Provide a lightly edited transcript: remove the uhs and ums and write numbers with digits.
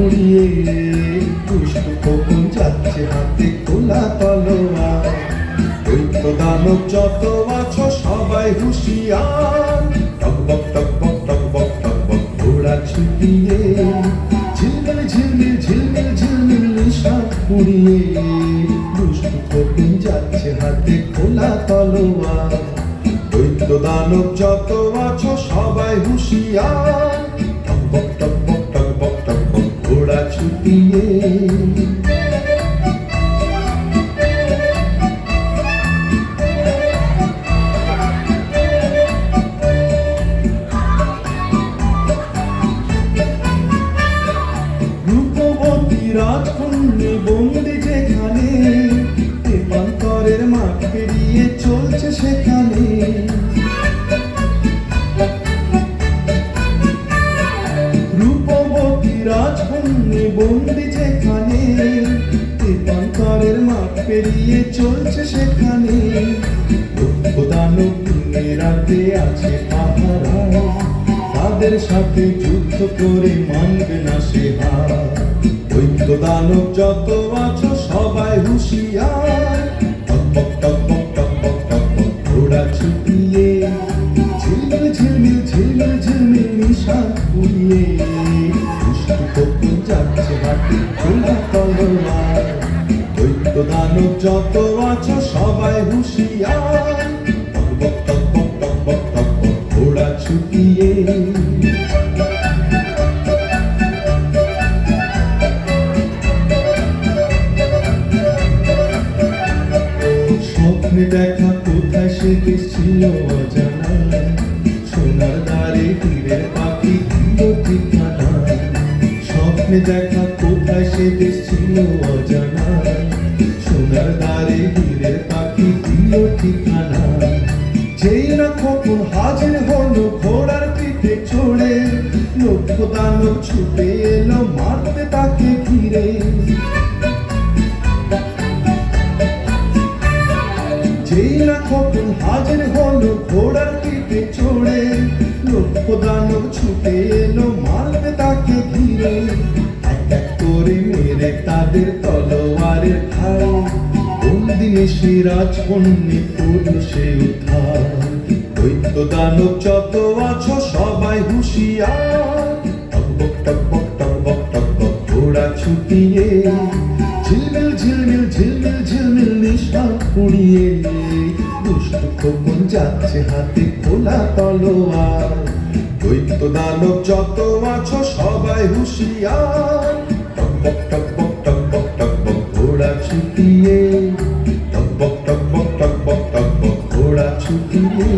উড়িয়ে দুষ্ট খোকন যাচ্ছে হাতে খোলা তলোয়ার। দৈত্য দানব যত আছো সবাই হুঁশিয়ার, টকবক টকবক টকবক টকবক ঘোড়া ছুটিয়ে ঝিলমিল ঝিলমিল ঝিলমিল ঝিলমিল নিশান উড়িয়ে দুষ্ট খোকন যাচ্ছে হাতে খোলা তলোয়ার। দৈত্য দানব যত আছো সবাই হুঁশিয়ার, টকবক টকবক টকবক টকবক ঘোড়া ছুটিয়ে। রূপবতী রাজকন্যা বন্দি যেখানে, তেপান্তরের মাঠ পেরিয়ে চলছে সেখানে। রূপবতী রাজকন্যা বন্দি যেখানে, তেপান্তরের মাঠ পেরিয়ে চলছে সেখানে। দৈত্য দানব দিনে রাতে আছে পাহারায়, তাদের সাথে যুদ্ধ করে মানবে না সে হার। দৈত্য দানব যত আছো সবাই হুঁশিয়ার, টকবক টকবক টকবক টকবক ঘোড়া ছুটিয়ে ঝিলমিল ঝিলমিল ঝিলমিল ঝিলমিল নিশান উড়িয়ে দুষ্ট খোকন যাচ্ছে হাতে খোলা তলোয়ার। দৈত্য দানব যত আছো সবাই হুঁশিয়ার, টকবক টকবক টকবক টকবক ঘোড়া ছুটিয়ে। স্বপ্নে দেখা কোথায় সে দেশ ছিল অজানা, সোনার দ্বারে হীরের পাখি দিল ঠিকানা। স্বপ্নে দেখা কোথায় সে দেশ ছিল অজানা, সোনার দ্বারে হীরের পাখি দিল ঠিকানা। যেই না খোকন হাজির হলো ঘোড়ার পিঠে চড়ে, লক্ষ দানব ছুটে এলো মারতে তাকে ঘিরে। যেই না খোকন হাজির হলো ঘোড়ার পিঠে চড়ে, লক্ষ দানব ছুটে এলো মারতে তাকে ঘিরে। এক এক করে মেরে তাদের তলোয়ারের ধারে, বন্দিনী সে রাজকন্যা করল সে উদ্ধার। দৈত্য দানব যত আছো সবাই হুঁশিয়ার, টকবক টকবক টকবক টকবক ঘোড়া ছুটিয়ে ঝিলমিল ঝিলমিল ঝিলমিল ঝিলমিল নিশান উড়িয়ে দুষ্ট খোকন যাচ্ছে হাতে খোলা তলোয়ার। দৈত্য দানব যত আছো সবাই হুঁশিয়ার, টকবক টকবক টকবক টকবক ঘোড়া ছুটিয়ে, টকবক টকবক টকবক টকবক ঘোড়া ছুটিয়ে।